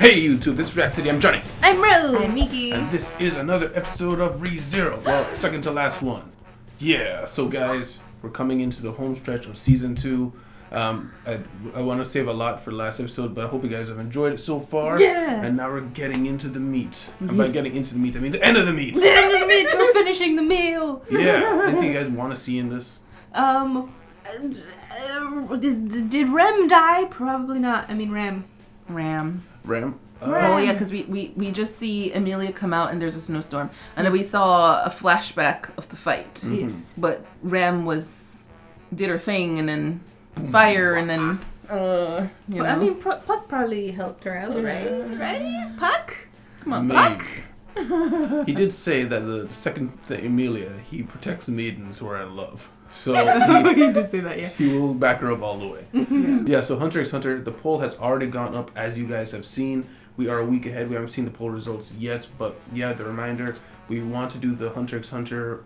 Hey YouTube, this is Rhapsody, I'm Johnny. I'm Rose. I'm Miki. And this is another episode of ReZero. Well, second to last one. Yeah, so guys, we're coming into the home stretch of Season 2. I want to save a lot for the last episode, but I hope you guys have enjoyed it so far. Yeah. And now we're getting into the meat. And by getting into the meat, I mean the end of the meat. The end of the meat. We're finishing the meal. Yeah. Anything you guys want to see in this? Did Rem die? Probably not. I mean, Ram. Ram. Oh yeah, because we just see Amelia come out and there's a snowstorm. And then we saw a flashback of the fight. Mm-hmm. Yes. But Ram did her thing and then fire and then, you know. I mean, Puck probably helped her out, right? Right? Puck? Come on, Maybe. Puck. He did say that the second Amelia, he protects maidens who are in love. So he did say that, yeah. he will back her up all the way. Yeah, so Hunter x Hunter, the poll has already gone up, as you guys have seen. We are a week ahead. We haven't seen the poll results yet, but yeah, the reminder, we want to do the Hunter x Hunter,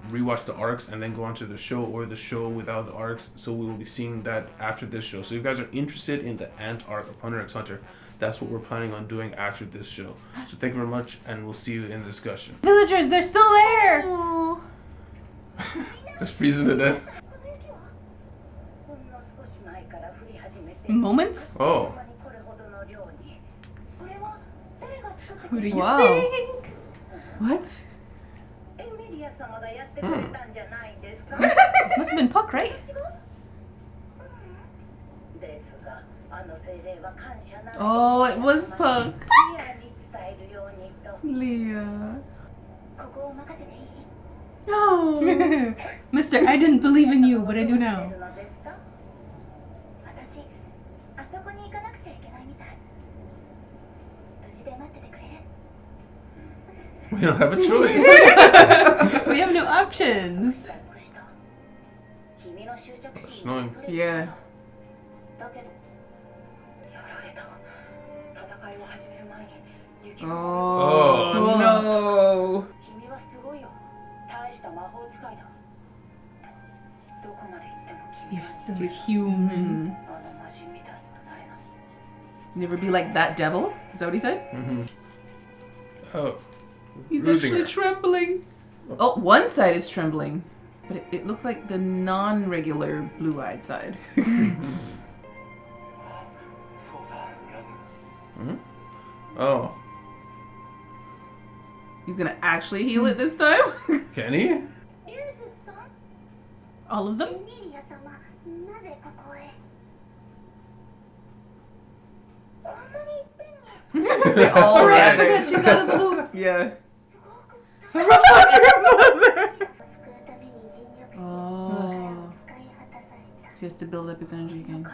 rewatch the arcs, and then go on to the show, or the show without the arcs. So we will be seeing that after this show. So if you guys are interested in the Ant arc of Hunter x Hunter, that's what we're planning on doing after this show. So thank you very much, and we'll see you in the discussion. Villagers, they're still there. Aww. Just freezing to death. Moments? Oh. Who do you Wow. think? What? Must have been Puck, right? Oh, it was Puck. Leah. No. Mister, I didn't believe in you, but I do now. We don't have a choice. We have no options. It's annoying. Yeah. Oh. No. You're still human. Never be like that devil? Is that what he said? Mm-hmm. Oh. He's Losing actually her. trembling. Oh, one side is trembling. But it looked like the non-regular blue-eyed side. Mm-hmm. Oh. He's gonna actually heal it this time? Can he? All of them? They all Oh, right, I gathered. forgot she's out of the loop. Yeah. Oh. So he has to build up his energy again.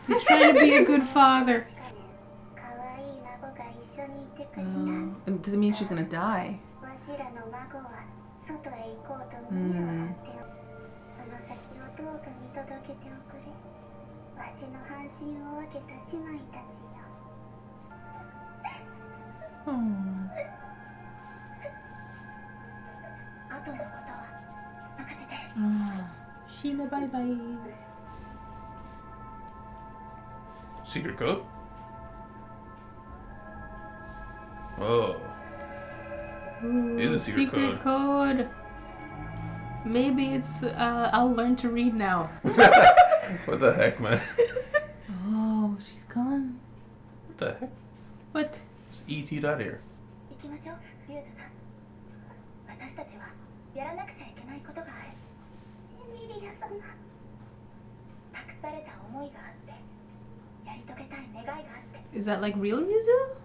He's trying to be a good father. And does it mean she's gonna die? Sheena, bye bye. Secret code? Oh. Ooh, It is a secret code. Maybe it's, I'll learn to read now. What the heck, man? Oh, she's gone. What the heck? What? Just ET'd out here. Is that like real Ryuzu?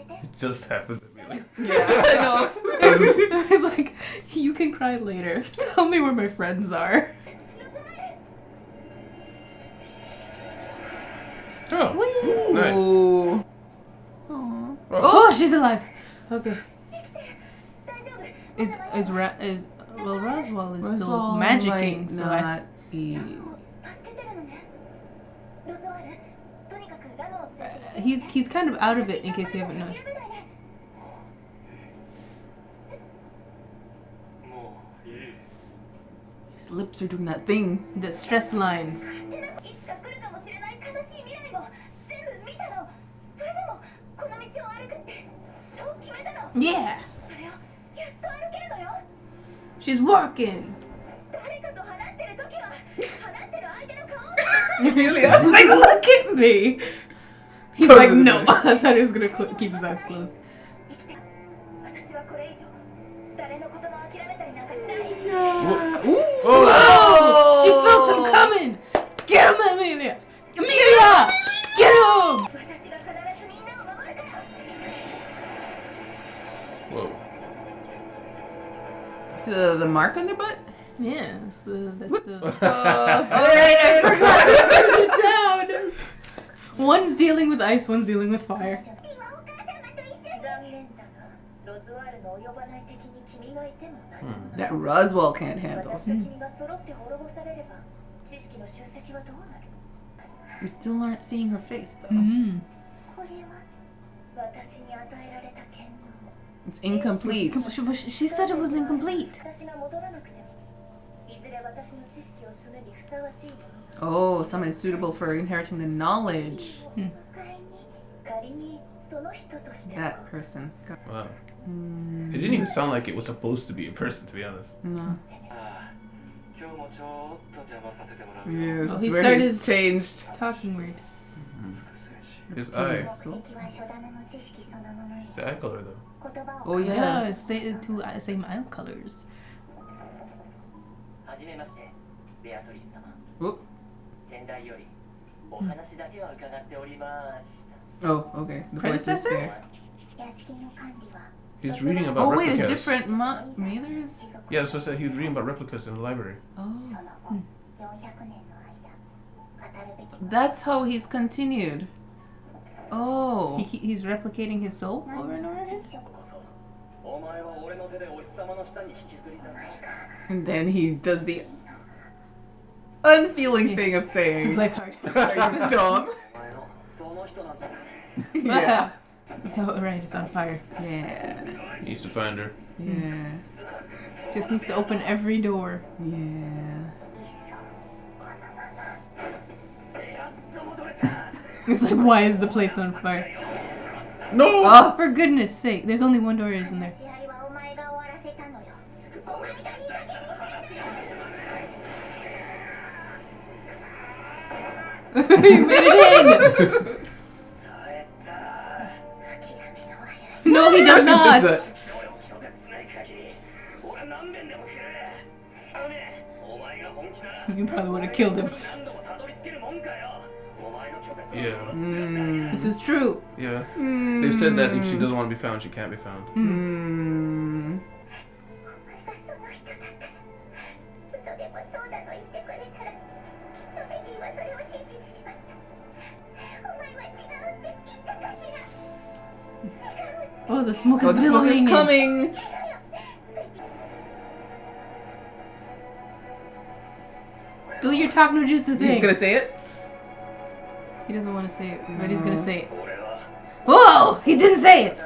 It just happened to me. Like, Yeah, I know. I was like, you can cry later. Tell me where my friends are. oh, nice. Ooh. Aww. Oh. Oh, she's alive. Okay. Well, Roswell is still Roswell magicking, might so not be. he's kind of out of it, in case you haven't known. His lips are doing that thing. The stress lines. Yeah. She's walking. Really? Like, look at me. He's like, no. I thought he was gonna keep his eyes closed. Oh! She felt him coming. Get him, Amelia. Amelia, get him. Whoa. So the mark on their butt? Yeah, that's the. Alright, I forgot. Write it down. One's dealing with ice, one's dealing with fire. That Roswell can't handle. We still aren't seeing her face, though. Mm. It's incomplete. She said it was incomplete. Oh, someone is suitable for inheriting the knowledge. That person. Wow. It didn't even sound like it was supposed to be a person, to be honest. No. Yes, Oh, he where started he's changed. talking weird. His eye. The eye color, though. Oh yeah. Yeah, it's two same eye colors. Oh. Oh, okay. The voice is Predecessor? there. He's reading about Oh replicas. wait, it's different mothers? Yeah, so I said he was reading about replicas in the library. Oh. That's how he's continued. Oh. He's replicating his soul over and over again. And then he does the unfeeling thing of saying, He's like, "Are you dumb?" Yeah. Oh, right, it's on fire. Yeah. He needs to find her. Yeah. Just needs to open every door. Yeah. It's like, why is the place on fire? No! Oh. For goodness sake, there's only one door, isn't there? You made it in! No, he does not! You probably would have killed him. Yeah. This is true. Yeah. They've said that if she doesn't want to be found, she can't be found. Oh, the smoke is Oh, the smoke is billowing. coming! Do your talk no jutsu thing. He's gonna say it? He doesn't want to say it, but he's gonna say it. Whoa! He didn't say it!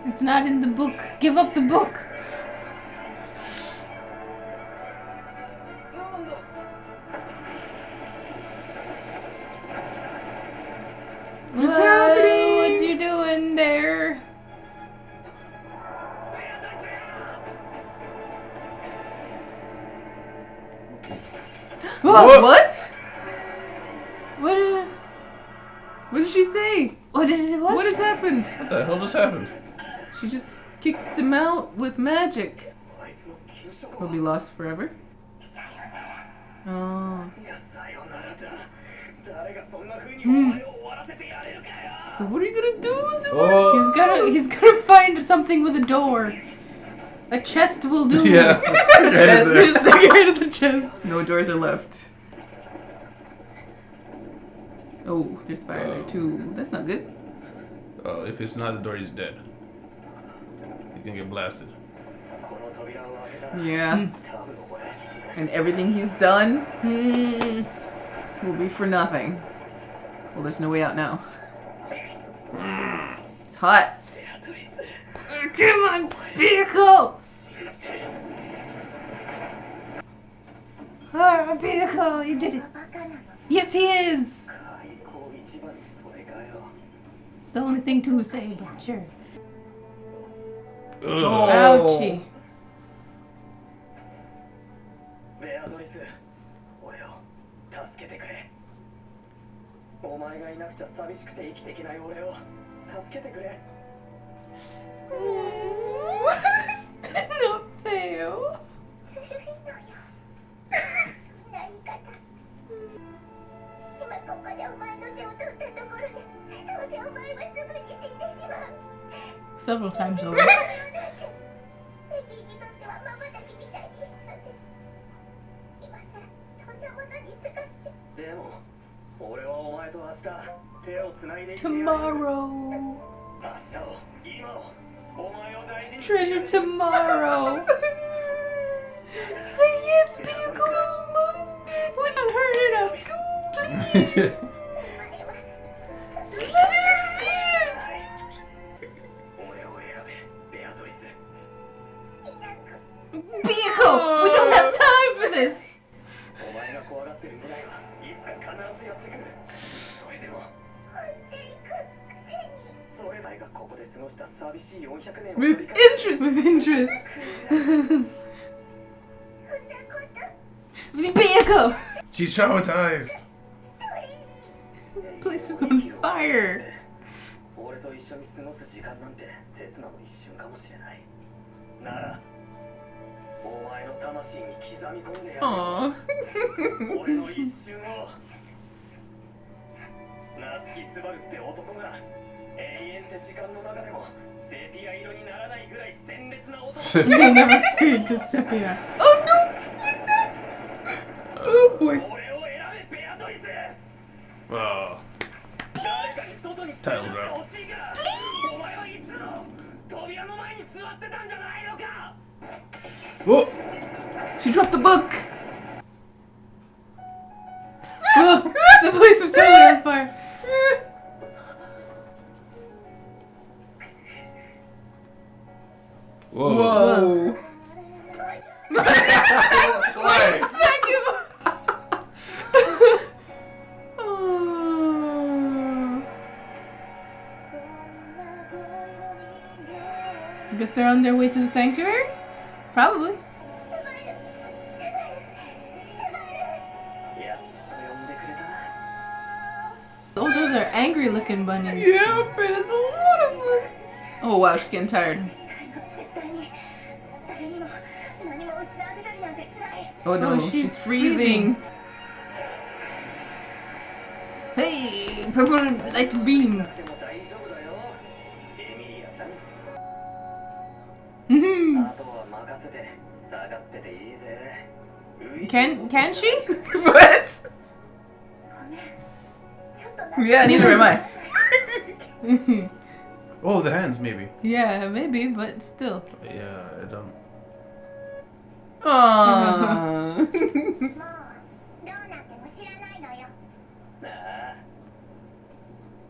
It's not in the book. Give up the book. What's happening? What you doing there? What? What? What? What did she say? What is what? What has happened? What the hell just happened? She just kicked him out with magic. Will be lost forever? Oh. So what are you gonna do, Zuma? Oh. He's gonna find something with a door. A chest will do. Yeah. Just get rid of the chest. No doors are left. Oh, there's fire there too. That's not good. Oh, if it's not the door, he's dead. He can get blasted. Yeah. And everything he's done Hmm. will be for nothing. Well, there's no way out now. It's hot. Come on, vehicle! Oh, vehicle, you did it. Yes, he is. It's the only thing to say, but sure. Ouchie. ベアドリス、俺を助けてくれ。お前がいなくちゃ寂しくて生きていけない俺を助けてくれ。Not fail. ずるいのよ。何かだ。今ここでお前の手を取ったところで、どうせお前はすぐに死んでしまう。 Several times over. レディにとってはママだけみたいでしたね。今さらそんなものにすがって。でも、俺はお前と明日手をつないでいける。 Tomorrow. 明日を、今を、お前を大事に。 Treasure tomorrow. Say yes, vehicle. Without hurting us. Please. 俺を選べ、ベアドリス。 Vehicle! We don't have time for this! お前が怖がってる未来はいつか必ずやってくる。それでも、置いていくくせに。それらがここで過ごした寂しい400年を With 繰り返す。 interest. With interest. そんなこと。 Vehicle! She's traumatized. Place is on fire. 俺と一緒に過ごす時間なんて刹那の一瞬かもしれない。なら、お前の魂に刻み込んでやる。 Aww. 俺の一瞬を。夏木スバルって男が永遠って時間の中でもセピア色にならないぐらい鮮烈な男。 They never fade to sepia. Oh no! Oh boy. 俺を選べ、ベアドリス。 Oh. 誰かに外に連れ出してほしいから。お前はいつも扉の前に座ってたんじゃないのか。 Oh. She dropped the book. Oh, the place is totally on fire. Whoa. Whoa. Why? Smack him. Oh. I guess they're on their way to the sanctuary? Probably. やっと呼んでくれたな。 Oh, those are angry looking bunnies. Yeah, but it's a lot of them. Oh wow, she's getting tired. 絶対に誰にも何も失わせたりなんてしない。 Oh no, Oh, she's she's freezing. Hey, purple light beam. でも大丈夫だよ。エミリアだ。 Mhm. あとは任せて下がってていいぜ。 Can she? What? ごめん。ちょっとな。 Yeah, neither am I. Oh, the hands, maybe. Yeah, maybe, but still. Yeah, I don't. Aww. もうどうなっても知らないのよ。なあ、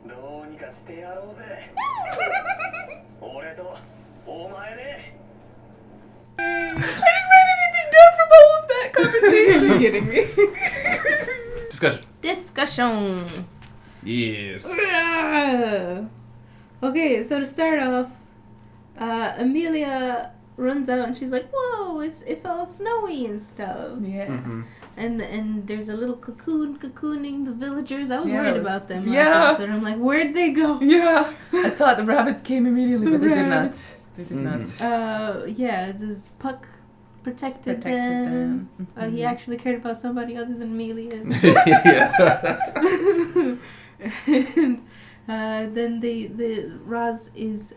どうにかしてやろうぜ。俺とお前で。 I didn't write anything down from all of that conversation. You're kidding me. Discussion. Discussion. Yes. Okay, so to start off, Amelia runs out and she's like, "Whoa, it's all snowy and stuff." Yeah. Mm-hmm. And there's a little cocooning the villagers. I was Yeah, worried it was- about them. yeah. Last episode. I'm like, where'd they go? Yeah. I thought the rabbits came immediately, The but they did not. rabbits. They did Mhm. not. Yeah, this Puck protected them. He Mhm. actually cared about somebody other than Amelia. Yeah. And then the Raz is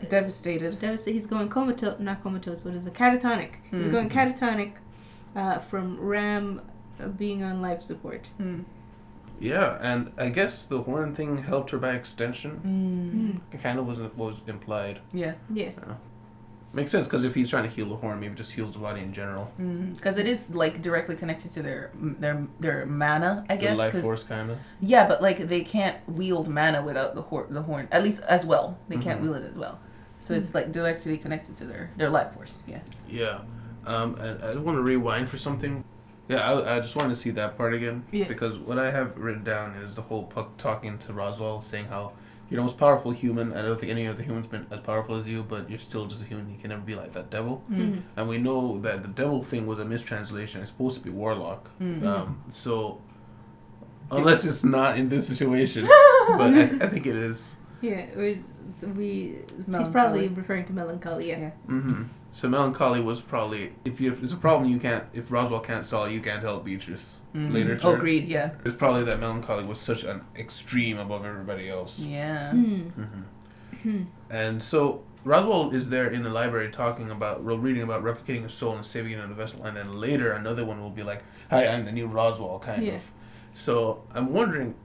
Devastated. devastated. He's going comatose. Not comatose. What is it? Catatonic. He's Mm. going catatonic from Ram being on life support. Mm. Yeah, and I guess the horn thing helped her by extension. Mm. It kind of was implied. Yeah. Yeah. Makes sense, because if he's trying to heal the horn, maybe just heals the body in general. Because it is like directly connected to their mana, I guess. The life force, kind of. Yeah, but like they can't wield mana without the horn. At least as well, they can't wield it as well. So it's like directly connected to their life force. Yeah. Yeah. And I want to rewind for something. Yeah, I just wanted to see that part again. Yeah. Because what I have written down is the whole Puck talking to Roswell, saying how you're the most powerful human. I don't think any other human's been as powerful as you, but you're still just a human. You can never be like that devil. Mm-hmm. And we know that the devil thing was a mistranslation. It's supposed to be warlock. So, unless it's not in this situation, but I think it is. Yeah, he's Melancholy. probably referring to melancholy. Yeah. Mm-hmm. So melancholy was probably if it's a problem if Roswell can't solve it, you can't help Beatrice later. Oh, agreed. Yeah. It's probably that melancholy was such an extreme above everybody else. Yeah. And so Roswell is there in the library reading about replicating a soul and saving it in a vessel, and then later another one will be like, "Hi, I'm the new Roswell," kind of. So I'm wondering,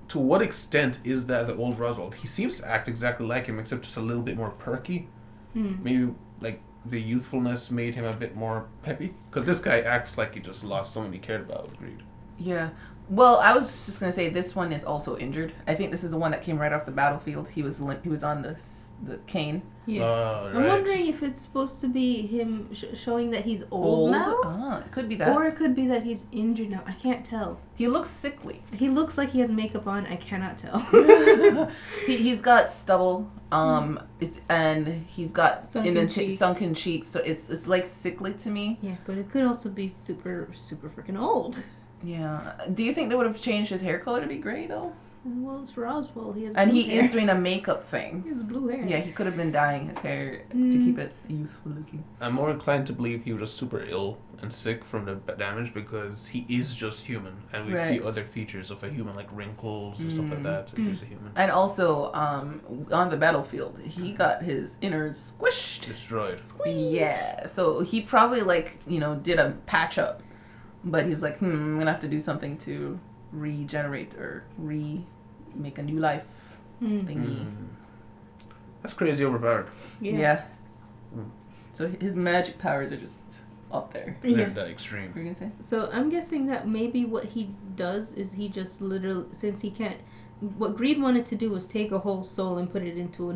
to what extent is that the old Roswell? He seems to act exactly like him, except just a little bit more perky. Maybe like the youthfulness made him a bit more peppy. Because this guy acts like he just lost someone he cared about. Agreed. Yeah. Well, I was just gonna say this one is also injured. I think this is the one that came right off the battlefield. He was on the cane. Yeah. Right. I'm wondering if it's supposed to be him showing that he's old now. It could be that. Or it could be that he's injured now. I can't tell. He looks sickly. He looks like he has makeup on. I cannot tell. He's got stubble, and he's got sunken cheeks. So it's like sickly to me. Yeah, but it could also be super, super freaking old. Yeah. Do you think they would have changed his hair color to be gray though? Well, it's Roswell. He has And blue he hair. is doing a makeup thing. He has blue hair. Yeah, he could have been dyeing his hair to keep it youthful looking. I'm more inclined to believe he was just super ill and sick from the damage, because he is just human, and we see other features of a human, like wrinkles and stuff like that. If he's a human. And also, on the battlefield, he got his innards squished. Destroyed. Yeah, so he probably did a patch up, but he's like, I'm gonna have to do something to regenerate or make a new life thingy. That's crazy overpowered. Yeah. So his magic powers are just up there. They're that extreme. What were you gonna say? So I'm guessing that maybe what he does is he just literally, since he can't, what Greed wanted to do was take a whole soul and put it into a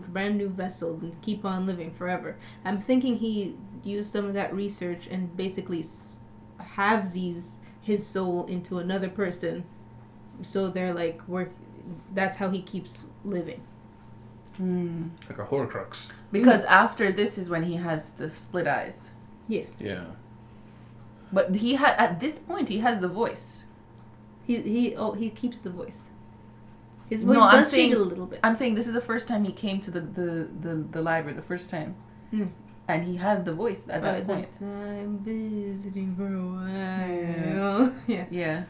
brand new vessel and keep on living forever. I'm thinking he used some of that research and basically halvesies his soul into another person, so they're like that's how he keeps living. Like a Horcrux. Because after this is when he has the split eyes. Yes. Yeah. But at this point he has the voice. He keeps the voice. His voice does change a little bit. I'm saying this is the first time he came to the library, the first time. And he had the voice at that point. I'm visiting for a while. Yeah.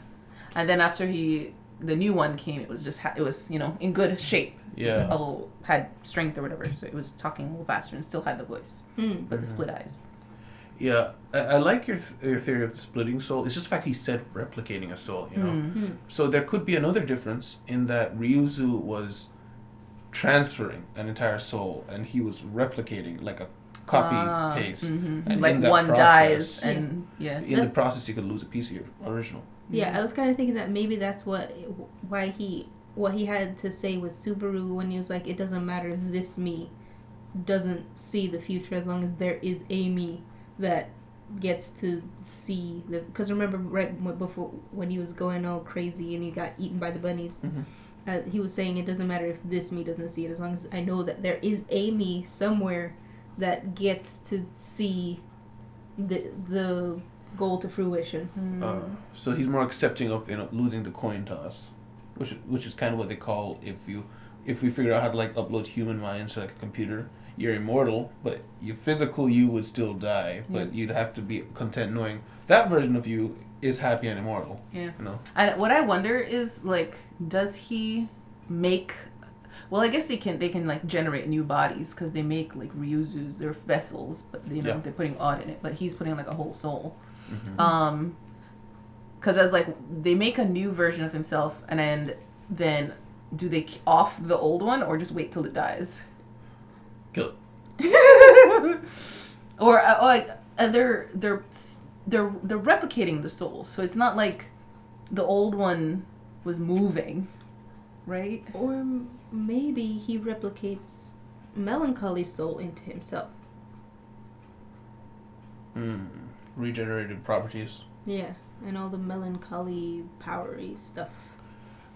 And then after the new one came, it was just in good shape. Yeah. It was had strength or whatever, so it was talking a little faster and still had the voice, but the split eyes. Yeah, I like your theory of the splitting soul. It's just the fact he said replicating a soul, So there could be another difference in that Ryuzu was transferring an entire soul and he was replicating like a copy paste. And like one dies and in the process you could lose a piece of your original. Yeah, I was kind of thinking that maybe that's what he had to say with Subaru when he was like, it doesn't matter if this me doesn't see the future as long as there is a me that gets to see the. Because remember right before when he was going all crazy and he got eaten by the bunnies, he was saying it doesn't matter if this me doesn't see it as long as I know that there is a me somewhere that gets to see the goal to fruition. So he's more accepting of losing the coin toss, which is kind of what they call if we figure out how to like upload human minds to like a computer. You're immortal, but your physical you would still die. But you'd have to be content knowing that version of you is happy and immortal. Yeah. And what I wonder is like, does he make? Well, I guess they can like generate new bodies because they make like Ryuzus, they're vessels, but they're putting odd in it. But he's putting like a whole soul. Because as like they make a new version of himself, and then do they off the old one or just wait till it dies? Kill it. Or they're replicating the soul, so it's not like the old one was moving, right? Or maybe he replicates Melancholy's soul into himself. Regenerated properties. Yeah, and all the Melancholy powery stuff.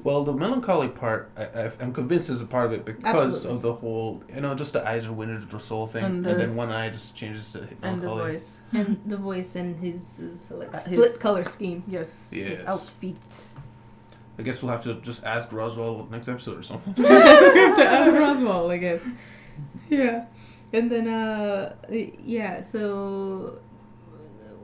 Well, the melancholy part, I'm convinced is a part of it because Absolutely. of the whole, just the eyes are winded to the soul thing, and then one eye just changes to melancholy. And the voice. And the voice and his like split his- color scheme. Yes. Yes. His outfit. I guess we'll have to just ask Roswell next episode or something. We have to ask Roswell, I guess. Yeah. And then, so...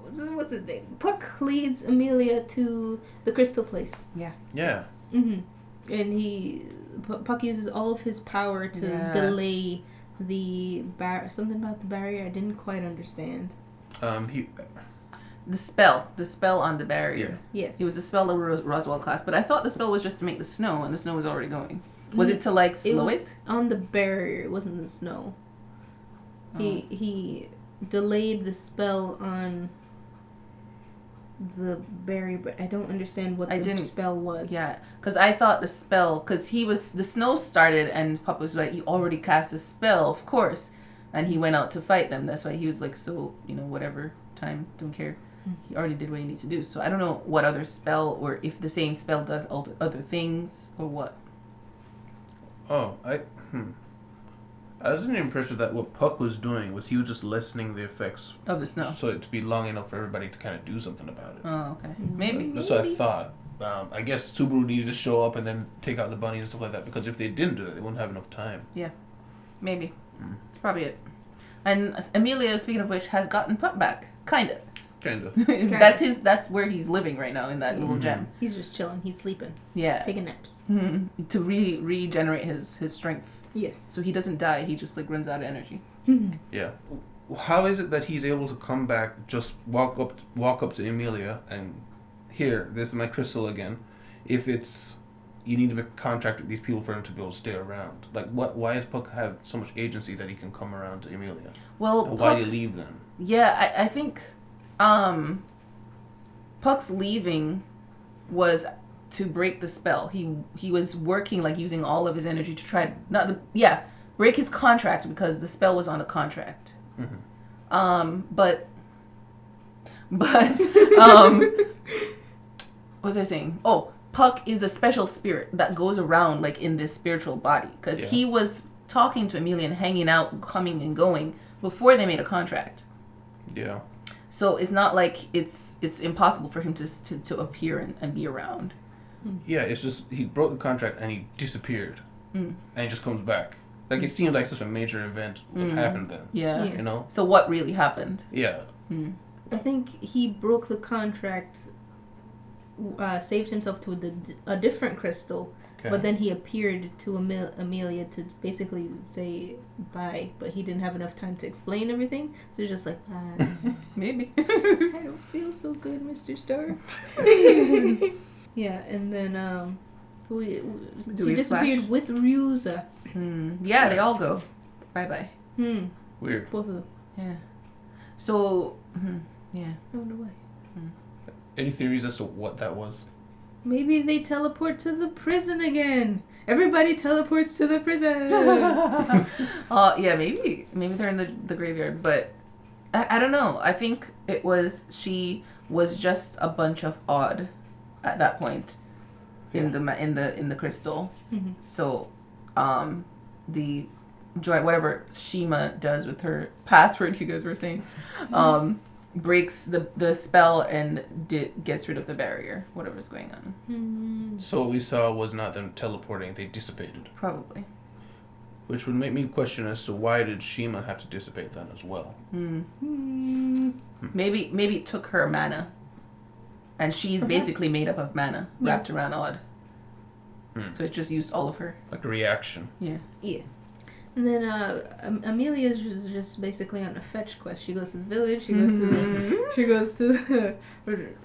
What's his name? Puck leads Amelia to the crystal place. Yeah. Yeah. Mm-hmm. And Puck uses all of his power to delay the something about the barrier I didn't quite understand. The spell on the barrier. Yeah. Yes. It was a spell that Roswell class, but I thought the spell was just to make the snow, and the snow was already going. Was it to like slow was on the barrier. It wasn't the snow. Oh. He delayed the spell on the barrier, but I don't understand what the spell was. Yeah, because I thought the spell, because the snow started, and Papa was like, you already cast a spell, of course, and he went out to fight them. That's why he was like, so, whatever, time, don't care. He already did what he needs to do. So I don't know what other spell, or if the same spell does other things, or what. Oh, I was under the impression that what Puck was doing was he was just lessening the effects of the snow, so it to be long enough for everybody to kind of do something about it. Oh, okay. Maybe. That's what I thought. I guess Subaru needed to show up and then take out the bunnies and stuff like that, because if they didn't do that, they wouldn't have enough time. Yeah, maybe. That's probably it. And Amelia, speaking of which, has gotten Puck back, kind of. That's where he's living right now, in that little gem. He's just chilling. He's sleeping. Yeah. Taking naps. To regenerate his strength. Yes. So he doesn't die. He just like runs out of energy. Yeah. How is it that he's able to come back, just walk up to Amelia and here, this is my crystal again, if it's you need to make a contract with these people for him to be able to stay around? Like, why does Puck have so much agency that he can come around to Amelia? Well, why do you leave them? Yeah, I think Puck's leaving was to break the spell. He was working, like, using all of his energy to try break his contract, because the spell was on the contract. But what was I saying? Oh, Puck is a special spirit that goes around, like, in this spiritual body, because he was talking to Amelia and hanging out, coming and going before they made a contract. Yeah. So it's not like it's impossible for him to appear and be around. Yeah, it's just he broke the contract and he disappeared, and he just comes back. Like, it seemed like such a major event what happened then. Yeah. You know? So what really happened? Yeah. I think he broke the contract, saved himself to a different crystal, but then he appeared to Amelia to basically say bye, but he didn't have enough time to explain everything, so he's just like, bye. Maybe. I don't feel so good, Mr. Star. Yeah, and then she disappeared flash? with Ryuza. Yeah, they all go. Bye-bye. Weird. Both of them. Yeah. So, yeah. I wonder why. Any theories as to what that was? Maybe they teleport to the prison again. Everybody teleports to the prison. Yeah, maybe they're in the graveyard, but I don't know. I think she was just a bunch of odd at that point in the crystal. So, the joy, whatever Shima does with her password, you guys were saying, breaks the spell and gets rid of the barrier, whatever's going on. So what we saw was not them teleporting, they dissipated. Probably. Which would make me question as to why did Shima have to dissipate then as well. Maybe it took her mana, and she's basically made up of mana wrapped around Odd. So it just used all of her. Like a reaction. Yeah. And then Amelia is just basically on a fetch quest. She goes to the village. She goes to the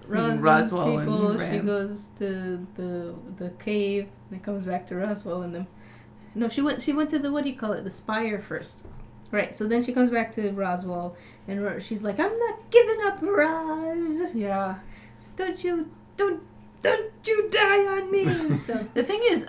Roswell people. She goes to the cave. And comes back to Roswell, and then she went to the, what do you call it, the spire first. Right, so then she comes back to Roswell, and she's like, I'm not giving up, Roz. Yeah. Don't you die on me and stuff. The thing is,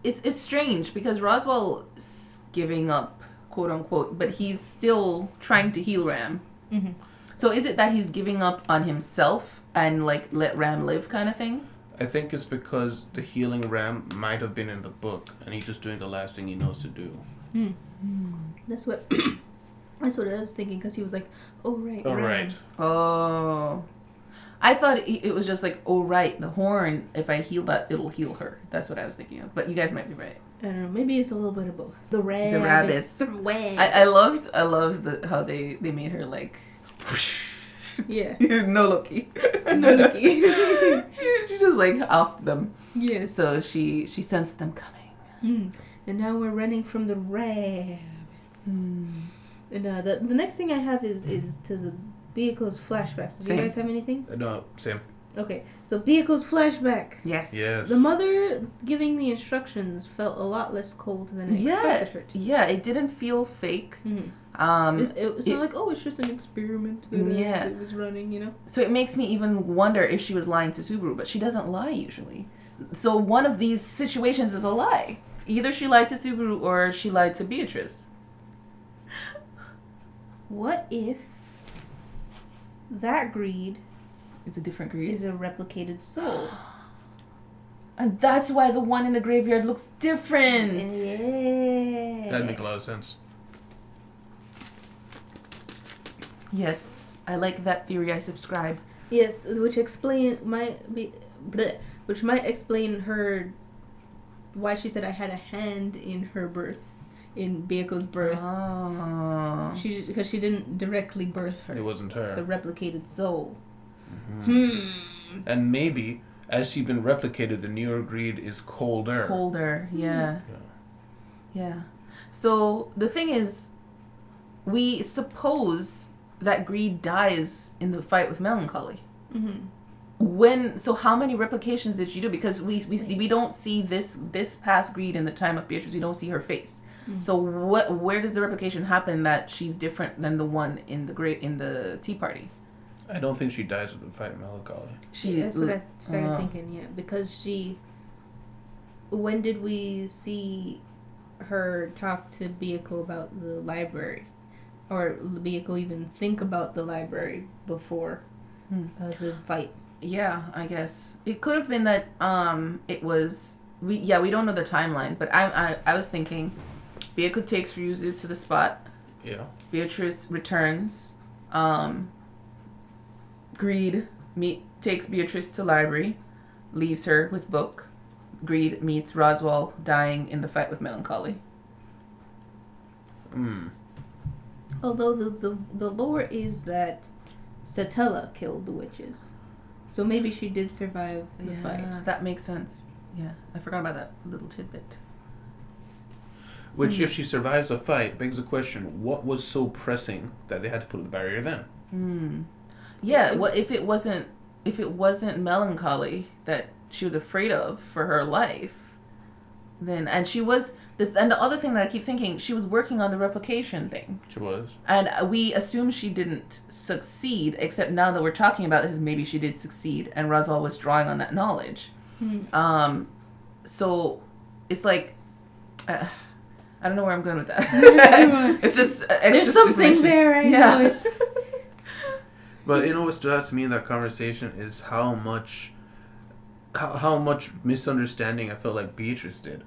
it's strange because Roswell's giving up, quote unquote, but he's still trying to heal Ram. Mm-hmm. So is it that he's giving up on himself and like let Ram live kind of thing? I think it's because the healing Ram might have been in the book, and he's just doing the last thing he knows to do. That's what I was thinking, because he was like, oh right, Oh, Ram. right. Oh. I thought it was just like, oh right, the horn, if I heal that, it'll heal her. That's what I was thinking of. But you guys might be right. I don't know, maybe it's a little bit of both. The rabbits. The rabbits. I loved how they made her like Yeah. no looky. No looky. she just like offed them. Yes. So she sensed them coming. And now we're running from the rabbits. And the next thing I have is to the Byako's flashbacks. Do Same. you guys have anything? No, same. Okay, so Byako's flashback. Yes. Yes. The mother giving the instructions felt a lot less cold than I expected her to. Yeah, it didn't feel fake. It was not like, oh, it's just an experiment that it was running, you know? So it makes me even wonder if she was lying to Subaru, but she doesn't lie usually. So one of these situations is a lie. Either she lied to Subaru or she lied to Beatrice. What if that greed It's a different greed. is a replicated soul? And that's why the one in the graveyard looks different. Yeah. That'd make a lot of sense. Yes, I like that theory. I subscribe. Yes, which might explain her why she said I had a hand in her birth, in Byako's birth. Oh. Because she didn't directly birth her. It wasn't her. It's a replicated soul. And maybe, as she's been replicated, the newer greed is colder. Colder, yeah. Yeah. So the thing is, we suppose that greed dies in the fight with melancholy. So how many replications did she do? Because we don't see this past greed in the time of Beatrice. We don't see her face. So where does the replication happen that she's different than the one in the Tea Party? I don't think she dies with the fight of melancholy. That's what I started thinking, yeah. Because when did we see her talk to Byako about the library? Or Byako even think about the library before the fight? Yeah, I guess. It could have been that it was... we don't know the timeline, but I was thinking Byako takes Ryuzu to the spot. Yeah. Beatrice returns. Greed takes Beatrice to library, leaves her with book. Greed meets Roswell dying in the fight with melancholy. Although the lore is that Satella killed the witches. So maybe she did survive the fight. That makes sense. Yeah, I forgot about that little tidbit. Which, if she survives a fight, begs the question, what was so pressing that they had to put the barrier then? Yeah, well, if it wasn't melancholy that she was afraid of for her life, then and the other thing that I keep thinking, she was working on the replication thing. She was. And we assume she didn't succeed, except now that we're talking about this, maybe she did succeed, and Roswell was drawing on that knowledge. So it's like, I don't know where I'm going with that. It's just extra there's something there. I know it's. But you know what stood out to me in that conversation is how much misunderstanding I felt like Beatrice did.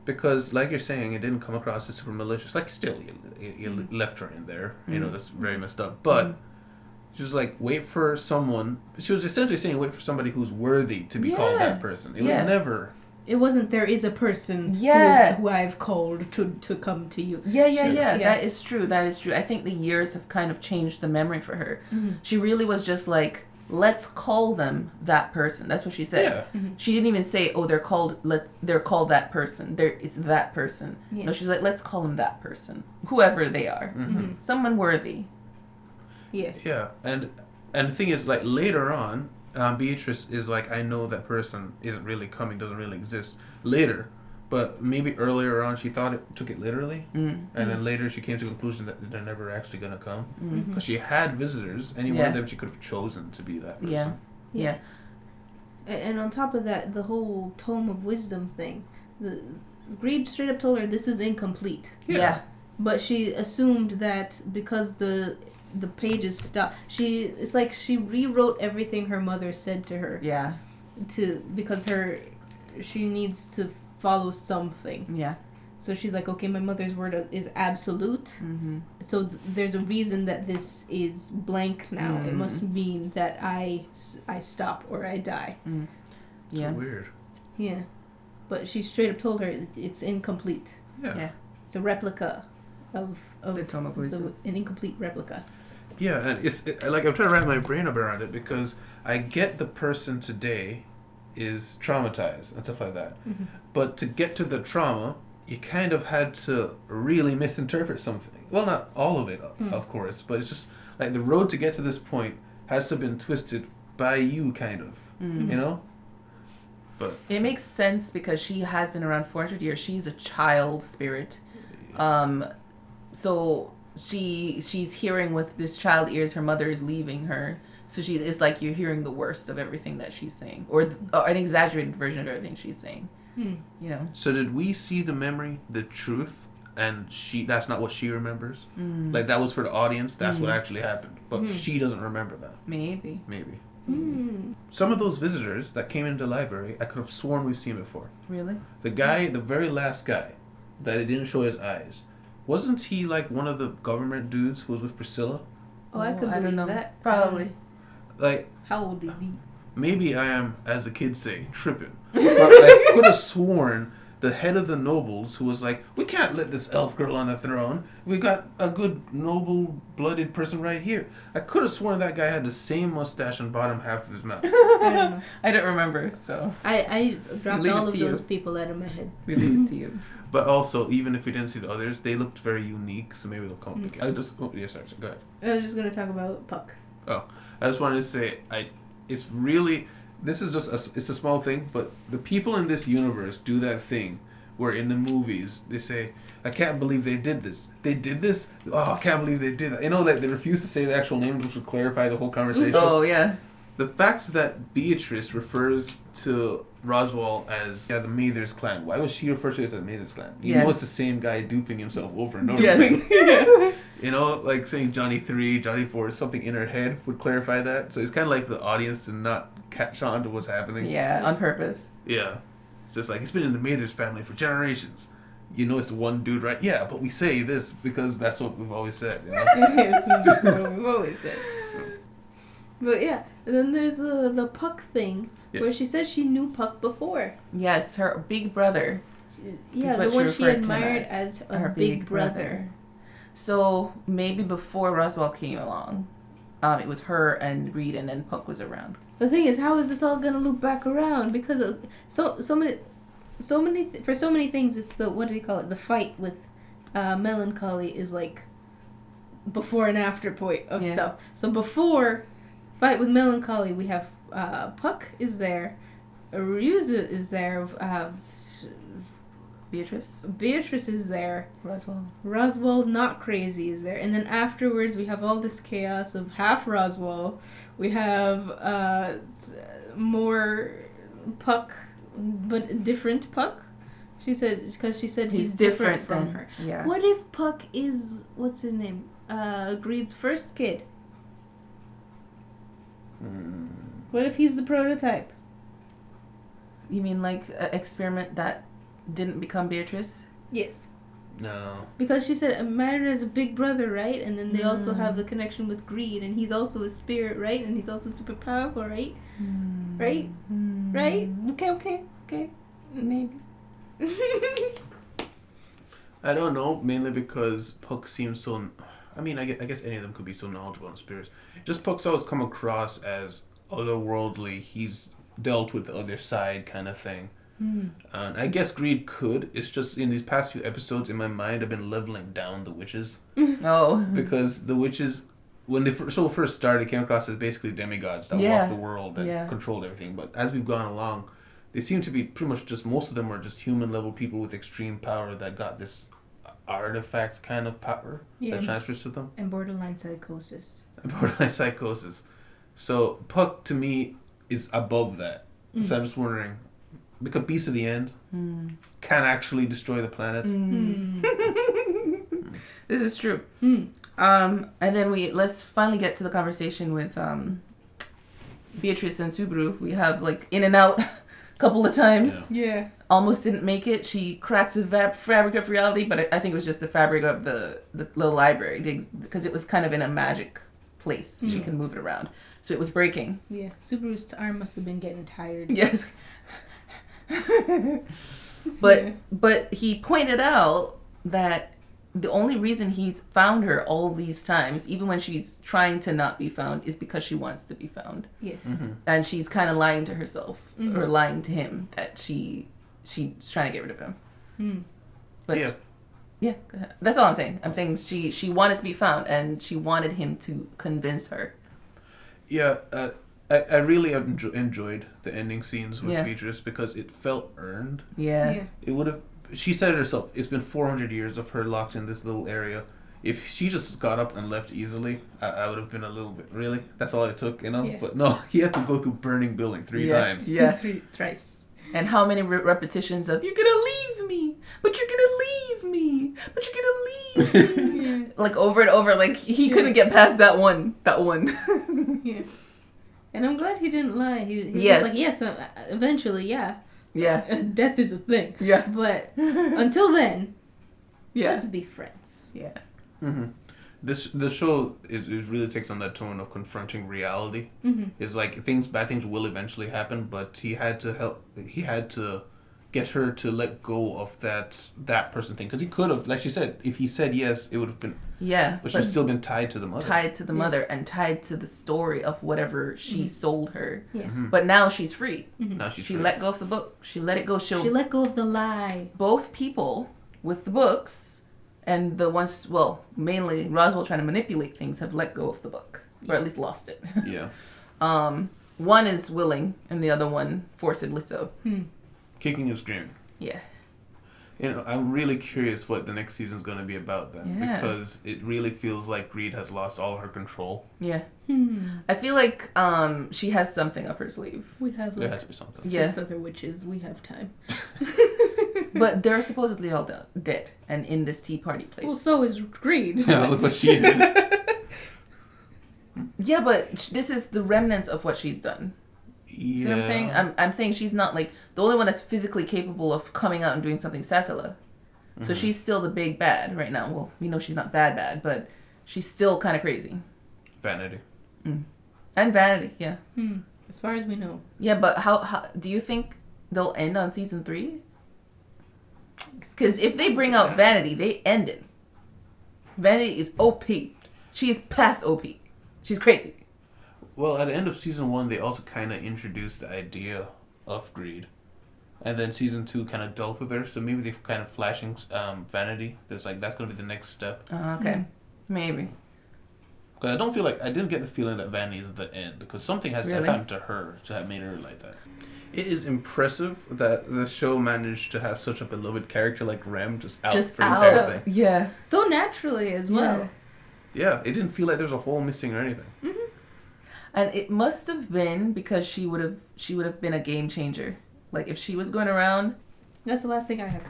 Because, like you're saying, it didn't come across as super malicious. Like, still, you left her in there. You know, that's very messed up. But she was like, wait for someone. She was essentially saying, wait for somebody who's worthy to be called that person. It was never. It wasn't, there is a person who I've called to come to you. Yeah. That is true. I think the years have kind of changed the memory for her. She really was just like, let's call them that person. That's what she said. Yeah. She didn't even say, oh, they're called that person. It's that person. Yeah. No, she's like, let's call them that person. Whoever they are. Someone worthy. Yeah. Yeah. And the thing is, like, later on, Beatrice is like, I know that person isn't really coming, doesn't really exist. Later, But maybe earlier on she thought it took it literally, Mm. and then later she came to the conclusion that they're never actually gonna come Mm. because she had visitors. Any one Yeah. of them she could have chosen to be that person. Yeah. Yeah. And on top of that, the whole tome of wisdom thing, the Greed straight up told her this is incomplete. Yeah. But she assumed that because the pages stopped, it's like she rewrote everything her mother said to her Yeah. because she needs to follow something. Yeah. So she's like, okay, my mother's word is absolute. Mm-hmm. So there's a reason that this is blank now. It must mean that I stop or I die. Mm. Yeah. So weird. Yeah. But she straight up told her it's incomplete. Yeah. Yeah. It's a replica of The Tome of Wisdom. an incomplete replica. Yeah, and like I'm trying to wrap my brain up around it because I get the person today is traumatized and stuff like that, but to get to the trauma, you kind of had to really misinterpret something. Well, not all of it, of course, but it's just like the road to get to this point has to have been twisted by you, kind of, you know. But It makes sense because she has been around 400 years. She's a child spirit. So she's hearing with this child ears her mother is leaving her. So it's like you're hearing the worst of everything that she's saying, or an exaggerated version of everything she's saying. You know. so did we see the memory, the truth, and that's not what she remembers? Like that was for the audience. That's what actually happened, but she doesn't remember that. Maybe. Maybe. Some of those visitors that came into the library, I could have sworn we've seen before. Really? The guy, the very last guy, that it didn't show his eyes, wasn't he like one of the government dudes who was with Priscilla? Oh, I could don't believe know. that. Probably. Like, How old is he? maybe I am, as the kids say, tripping. But I could have sworn the head of the nobles who was like, we can't let this elf girl on the throne. We got a good noble-blooded person right here. I could have sworn that guy had the same mustache on bottom half of his mouth. I don't know. I don't remember, so I dropped Leave it all of to you. those people out of my head. we leave it to you. But also, even if we didn't see the others, they looked very unique, so maybe they'll come up again. Sorry, go ahead. I was just gonna talk about Puck. Oh, I just wanted to say, it's really, this is just, it's a small thing, but the people in this universe do that thing where in the movies, they say, I can't believe they did this. They did this? Oh, I can't believe they did that. You know, that they refuse to say the actual name, which would clarify the whole conversation. Oh, yeah. The fact that Beatrice refers to Roswell as the Mathers clan. Why would she refer to it as the Mathers clan? You know it's the same guy duping himself over and over again. You know, like saying Johnny 3, Johnny 4, something in her head would clarify that. So it's kind of like the audience to not catch on to what's happening. Yeah, on purpose. Yeah. Just like, he's been in the Mathers family for generations. You know it's the one dude, right? Yeah, but we say this because that's what we've always said. You know? That's what we've always said. But yeah, and then there's the Puck thing, where she said she knew Puck before. Yes, her big brother. Yeah, what the one she she referred to him admired as, as a her big brother. So maybe before Roswell came along, it was her and Reed, and then Puck was around. The thing is, how is this all gonna loop back around? Because of so many for so many things, it's the, what do you call it? The fight with Melancholy is like before and after point of stuff. So before fight with Melancholy, we have Puck is there, Ryuzu is there, Beatrice is there, Roswell not crazy is there, and then afterwards we have all this chaos of half Roswell. We have more Puck, but different Puck. She said, because she said he's different from her. Yeah. What if Puck is, what's his name? Greed's first kid. What if he's the prototype? You mean like an experiment that didn't become Beatrice? Yes. No. Because she said Myron is a big brother, right? And then they also have the connection with Greed, and he's also a spirit, right? And he's also super powerful, right? Right? Right? Okay. Maybe. I don't know, mainly because Puck seems so... I mean, I guess any of them could be so knowledgeable on spirits. Just Puck's always come across as otherworldly. He's dealt with the other side kind of thing. And I guess Greed could. It's just in these past few episodes, in my mind, I've been leveling down the witches. Oh. Because the witches, when they first started, came across as basically demigods that walked the world and controlled everything. But as we've gone along, they seem to be pretty much just, most of them are just human level people with extreme power that got this artifact kind of power that transfers to them. And borderline psychosis. So Puck to me is above that. So I'm just wondering, because Beast of the End can actually destroy the planet. This is true. And then let's finally get to the conversation with Beatrice and Subaru. We have like in and out a couple of times. Yeah. Almost didn't make it. She cracked the fabric of reality, but I think it was just the fabric of the little library, because it was kind of in a magic place. She can move it around. So it was breaking. Yeah. Subaru's arm must have been getting tired. Yes. But he pointed out that the only reason he's found her all these times, even when she's trying to not be found, is because she wants to be found. Yes. And she's kind of lying to herself, or lying to him, that she's trying to get rid of him. But yeah, go ahead. That's all I'm saying. I'm saying she wanted to be found, and she wanted him to convince her. Yeah, I really enjoyed the ending scenes with Beatrice because it felt earned. Yeah. It would have. She said it herself. It's been 400 years of her locked in this little area. If she just got up and left easily, I would have been a little bit, really? That's all it took, you know? Yeah. But no, he had to go through burning building 3 times. Yeah. Thrice. And how many repetitions of, you're gonna leave me, but you're gonna leave me, but you're gonna leave me. Like over and over, like he couldn't get past that one. Yeah. And I'm glad he didn't lie. He was like, yes, eventually, yeah. Yeah. Death is a thing. Yeah. But until then, let's be friends. Yeah. The show is really takes on that tone of confronting reality. It's like bad things will eventually happen, but he had to get her to let go of that person thing, because he could have, like she said, if he said yes, it would have been but she's still been tied to the mother, and tied to the story of whatever she sold her. But now she's free. Now she's free. Let go of the book. She let it go. She let go of the lie. Both people with the books and the ones, well, mainly Roswell trying to manipulate things, have let go of the book, or at least lost it. Yeah. One is willing, and the other one forcibly so. Kicking and screaming. Yeah. You know, I'm really curious what the next season's going to be about then, because it really feels like Reed has lost all her control. Yeah. I feel like she has something up her sleeve. We have there has to be something. 6 other witches. We have time. But they're supposedly all dead and in this tea party place. Well, so is Reed. Yeah, look what she did. Yeah, but this is the remnants of what she's done. Yeah. See what I'm saying? I'm saying she's not like the only one that's physically capable of coming out and doing something. Satala. So she's still the big bad right now. Well, we know she's not bad, but she's still kind of crazy. Vanity. And Vanity, yeah. As far as we know. Yeah, but how do you think they'll end on season 3? Because if they bring out Vanity, they end it. Vanity is OP. She is past OP. She's crazy. Well, at the end of season 1, they also kind of introduced the idea of greed. And then season 2 kind of dealt with her, so maybe they're kind of flashing Vanity. There's like, that's going to be the next step. Okay. Maybe. Because I didn't get the feeling that Vanity is the end, because something has to happen to her to have made her like that. It is impressive that the show managed to have such a beloved character like Rem just out for everything. Yeah. So naturally as well. Yeah, it didn't feel like there's a hole missing or anything. And it must have been because she would have been a game changer. Like if she was going around. That's the last thing I have.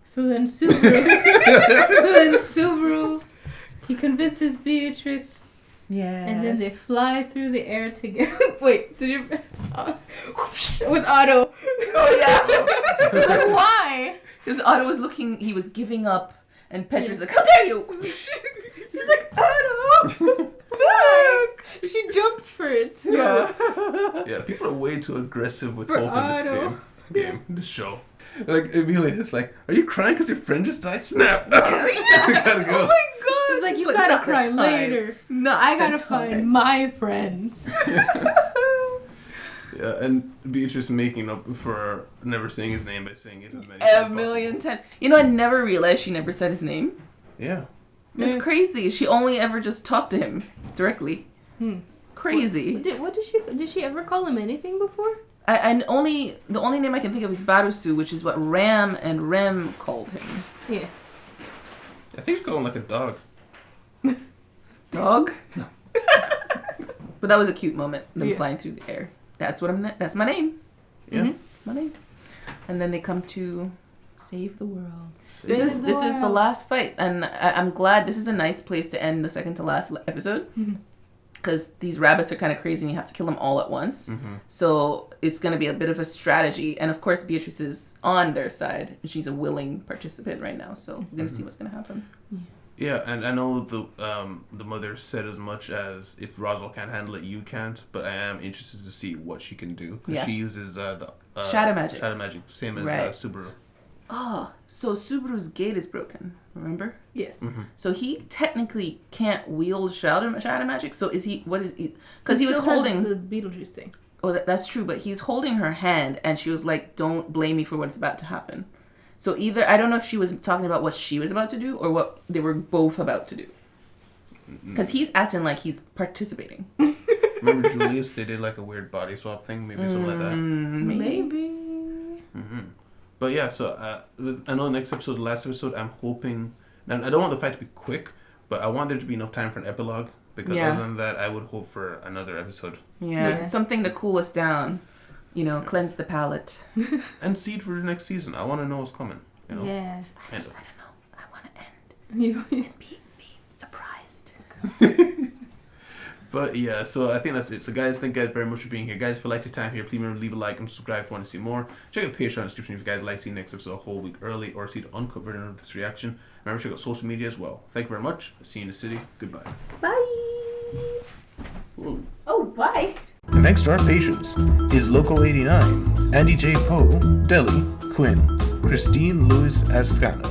So then Subaru, he convinces Beatrice. Yeah. And then they fly through the air together. Wait, did you? With Otto. Oh yeah. Like, why? Because Otto was looking. He was giving up, and Petra's like, "How dare you!" She's like, "Otto, look!" She jumped for it too. Yeah, people are way too aggressive with hope in this this show. Like Amelia, it's like, are you crying because your friend just died? Snap! No, we gotta go. Oh my god! It's like you gotta cry later. No, I gotta find my friends. Yeah, and Beatrice making up for never saying his name by saying it as many a million times. You know, I never realized she never said his name. Yeah. It's crazy. She only ever just talked to him directly. Crazy. What did she ever call him anything before? The only name I can think of is Barusu, which is what Ram and Rem called him. Yeah. I think she called him like a dog. Dog? No. But that was a cute moment, them flying through the air. That's my name. Yeah. That's my name. And then they come to save the world. This is the last fight, and I'm glad this is a nice place to end the second to last episode. Because these rabbits are kind of crazy and you have to kill them all at once. So it's going to be a bit of a strategy. And of course, Beatrice is on their side. She's a willing participant right now. So we're going to see what's going to happen. Yeah, and I know the mother said as much as if Roswell can't handle it, you can't. But I am interested to see what she can do. Because she uses the Shadow magic. Shadow magic, same as Subaru. Oh, so Subaru's gate is broken, remember? Yes. So he technically can't wield shadow magic. So is he? What is he? Because he was holding the Beetlejuice thing. Oh, that's true. But he's holding her hand, and she was like, "Don't blame me for what's about to happen." So either I don't know if she was talking about what she was about to do or what they were both about to do. Because he's acting like he's participating. Remember Julius? They did like a weird body swap thing, maybe something like that. Maybe. But yeah, so I know the next episode, the last episode, I'm hoping. Now, I don't want the fight to be quick, but I want there to be enough time for an epilogue. Because other than that, I would hope for another episode. Yeah, something to cool us down. Cleanse the palate. And seed for the next season. I want to know what's coming. Yeah. Kind of. I don't know. I want to end. Be surprised. But yeah, so I think that's it. So guys, thank you guys very much for being here. Guys, if you liked your time here, please remember to leave a like and subscribe if you want to see more. Check out the Patreon description if you guys like to see the next episode a whole week early or see the uncut version of this reaction. Remember to check out social media as well. Thank you very much. See you in the city. Goodbye. Bye. Whoa. Oh, bye. And thanks to our patrons is Loco 89, Andy J. Poe, Deli, Quinn, Christine Lewis Ascano,